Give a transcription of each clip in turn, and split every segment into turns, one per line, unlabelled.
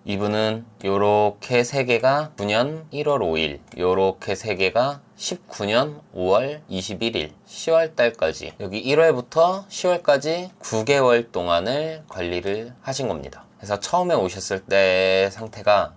이분은 요렇게 3개가 9년 1월 5일, 요렇게 3개가 19년 5월 21일, 10월 달까지, 여기 1월부터 10월까지 9개월 동안을 관리를 하신 겁니다. 그래서 처음에 오셨을 때 상태가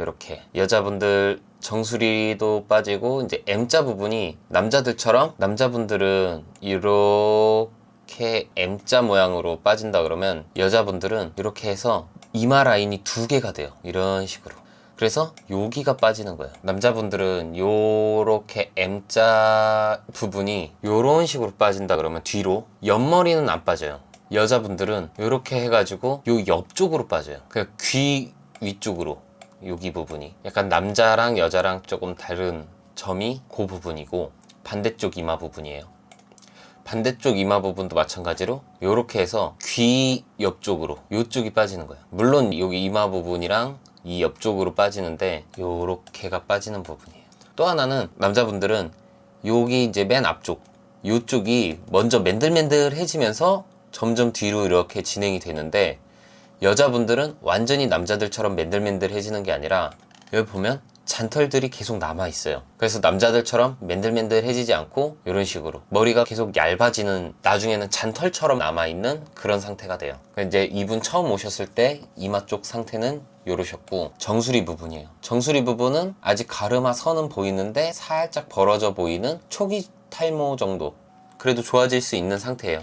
이렇게, 여자분들 정수리도 빠지고 이제 M자 부분이 남자들처럼, 남자분들은 이렇게 M자 모양으로 빠진다 그러면 여자분들은 이렇게 해서 이마 라인이 2개가 돼요. 이런 식으로. 그래서 여기가 빠지는 거예요. 남자분들은 요렇게 M자 부분이 요런 식으로 빠진다 그러면 뒤로, 옆머리는 안 빠져요. 여자분들은 요렇게 해가지고 요 옆쪽으로 빠져요. 그냥 귀 위쪽으로, 여기 부분이 약간 남자랑 여자랑 조금 다른 점이 그 부분이고, 반대쪽 이마 부분이에요. 반대쪽 이마 부분도 마찬가지로 요렇게 해서 귀 옆쪽으로, 요쪽이 빠지는 거예요. 물론 여기 이마 부분이랑 이 옆쪽으로 빠지는데 요렇게가 빠지는 부분이에요. 또 하나는 남자분들은 여기 이제 맨 앞쪽, 요쪽이 먼저 맨들맨들해지면서 점점 뒤로 이렇게 진행이 되는데, 여자분들은 완전히 남자들처럼 맨들맨들해지는 게 아니라 여기 보면 잔털들이 계속 남아있어요. 그래서 남자들처럼 맨들맨들해지지 않고 이런 식으로 머리가 계속 얇아지는, 나중에는 잔털처럼 남아있는 그런 상태가 돼요. 이제 이분 처음 오셨을 때 이마 쪽 상태는 요러셨고, 정수리 부분이에요. 정수리 부분은 아직 가르마 선은 보이는데 살짝 벌어져 보이는 초기 탈모 정도, 그래도 좋아질 수 있는 상태예요.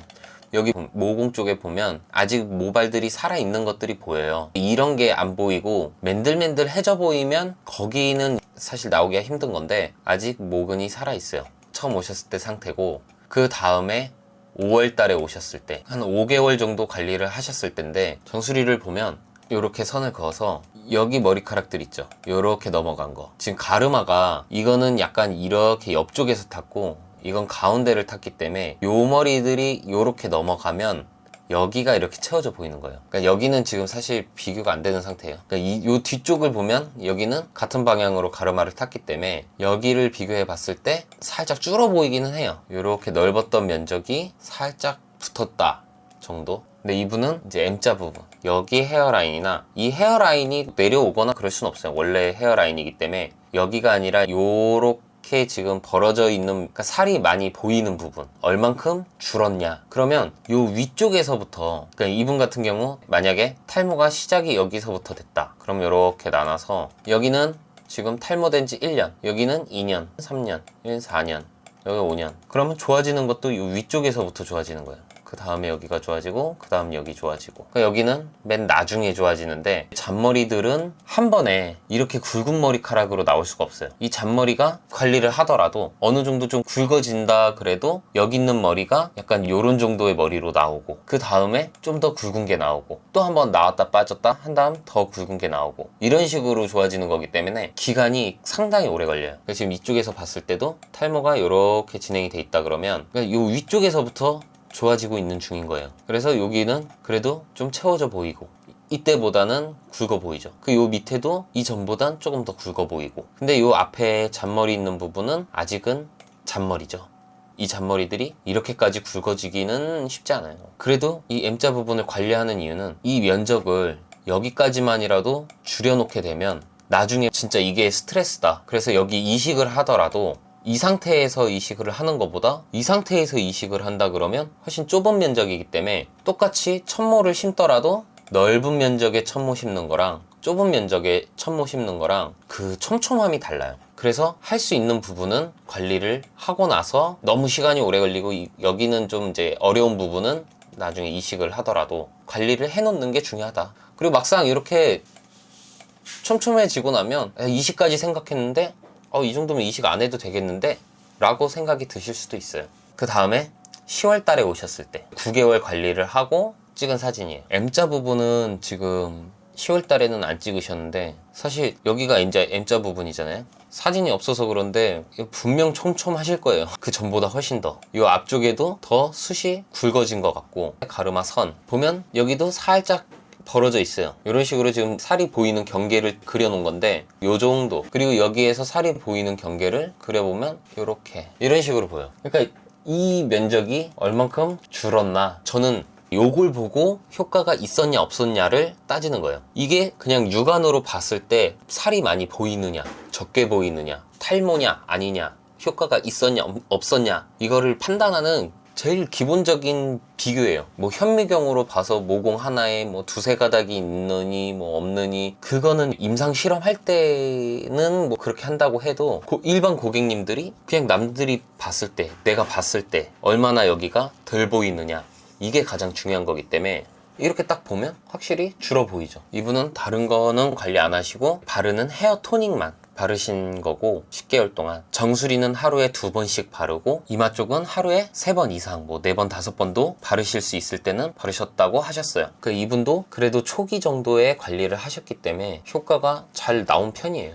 여기 모공 쪽에 보면 아직 모발들이 살아있는 것들이 보여요. 이런 게 안 보이고 맨들맨들해져 보이면 거기는 사실 나오기가 힘든 건데, 아직 모근이 살아있어요. 처음 오셨을 때 상태고, 그 다음에 5월 달에 오셨을 때 한 5개월 정도 관리를 하셨을 때인데, 정수리를 보면 이렇게 선을 그어서 여기 머리카락들 있죠, 요렇게 넘어간 거. 지금 가르마가 이거는 약간 이렇게 옆쪽에서 탔고 이건 가운데를 탔기 때문에 요 머리들이 요렇게 넘어가면 여기가 이렇게 채워져 보이는 거예요. 그러니까 여기는 지금 사실 비교가 안 되는 상태예요. 그러니까 요 뒤쪽을 보면 여기는 같은 방향으로 가르마를 탔기 때문에 여기를 비교해 봤을 때 살짝 줄어 보이기는 해요. 요렇게 넓었던 면적이 살짝 붙었다 정도. 근데 이분은 이제 M자 부분, 여기 헤어라인이나 이 헤어라인이 내려오거나 그럴 순 없어요. 원래 헤어라인이기 때문에. 여기가 아니라 요렇게 지금 벌어져 있는, 그러니까 살이 많이 보이는 부분, 얼만큼 줄었냐 그러면 요 위쪽에서부터, 그러니까 이분 같은 경우 만약에 탈모가 시작이 여기서부터 됐다 그럼 요렇게 나눠서, 여기는 지금 탈모된 지 1년, 여기는 2년, 3년, 여기는 4년, 여기 5년, 그러면 좋아지는 것도 요 위쪽에서부터 좋아지는 거예요. 그 다음에 여기가 좋아지고, 그 다음 여기 좋아지고. 그러니까 여기는 맨 나중에 좋아지는데, 잔머리들은 한 번에 이렇게 굵은 머리카락으로 나올 수가 없어요. 이 잔머리가 관리를 하더라도 어느 정도 좀 굵어진다 그래도 여기 있는 머리가 약간 요런 정도의 머리로 나오고, 그 다음에 좀 더 굵은 게 나오고, 또 한 번 나왔다 빠졌다 한 다음 더 굵은 게 나오고, 이런 식으로 좋아지는 거기 때문에 기간이 상당히 오래 걸려요. 그래서 지금 이쪽에서 봤을 때도 탈모가 이렇게 진행이 돼 있다 그러면, 그러니까 요 위쪽에서부터 좋아지고 있는 중인 거예요. 그래서 여기는 그래도 좀 채워져 보이고, 이때보다는 굵어 보이죠. 그 요 밑에도 이전보단 조금 더 굵어 보이고, 근데 요 앞에 잔머리 있는 부분은 아직은 잔머리죠. 이 잔머리들이 이렇게까지 굵어지기는 쉽지 않아요. 그래도 이 M자 부분을 관리하는 이유는 이 면적을 여기까지만이라도 줄여놓게 되면 나중에 진짜 이게 스트레스다, 그래서 여기 이식을 하더라도 이 상태에서 이식을 하는 것보다 이 상태에서 이식을 한다 그러면 훨씬 좁은 면적이기 때문에, 똑같이 천모를 심더라도 넓은 면적의 천모 심는 거랑 좁은 면적의 천모 심는 거랑 그 촘촘함이 달라요. 그래서 할 수 있는 부분은 관리를 하고 나서, 너무 시간이 오래 걸리고 여기는 좀 이제 어려운 부분은 나중에 이식을 하더라도 관리를 해놓는 게 중요하다. 그리고 막상 이렇게 촘촘해지고 나면 이식까지 생각했는데 이 정도면 이식 안 해도 되겠는데? 라고 생각이 드실 수도 있어요. 그 다음에 10월 달에 오셨을 때 9개월 관리를 하고 찍은 사진이에요. M자 부분은 지금 10월 달에는 안 찍으셨는데, 사실 여기가 이제 M자 부분이잖아요. 사진이 없어서 그런데 분명 촘촘하실 거예요. 그 전보다 훨씬 더. 이 앞쪽에도 더 숱이 굵어진 것 같고, 가르마 선 보면 여기도 살짝 벌어져 있어요. 이런 식으로 지금 살이 보이는 경계를 그려놓은 건데, 요 정도, 그리고 여기에서 살이 보이는 경계를 그려보면 요렇게, 이런 식으로 보여. 그러니까 이 면적이 얼만큼 줄었나, 저는 요걸 보고 효과가 있었냐 없었냐를 따지는 거예요. 이게 그냥 육안으로 봤을 때 살이 많이 보이느냐 적게 보이느냐 탈모냐 아니냐 효과가 있었냐 없었냐 이거를 판단하는 제일 기본적인 비교예요. 뭐 현미경으로 봐서 모공 하나에 뭐 두세 가닥이 있느니 뭐 없느니 그거는 임상 실험할 때는 뭐 그렇게 한다고 해도 일반 고객님들이 그냥 남들이 봤을 때 내가 봤을 때 얼마나 여기가 덜 보이느냐 이게 가장 중요한 거기 때문에 이렇게 딱 보면 확실히 줄어 보이죠. 이분은 다른 거는 관리 안 하시고 바르는 헤어 토닉만 바르신 거고 10개월 동안 정수리는 하루에 2번씩 바르고 이마 쪽은 하루에 3번 이상 뭐 4번 5번도 바르실 수 있을 때는 바르셨다고 하셨어요. 이분도 그래도 초기 정도의 관리를 하셨기 때문에 효과가 잘 나온 편이에요.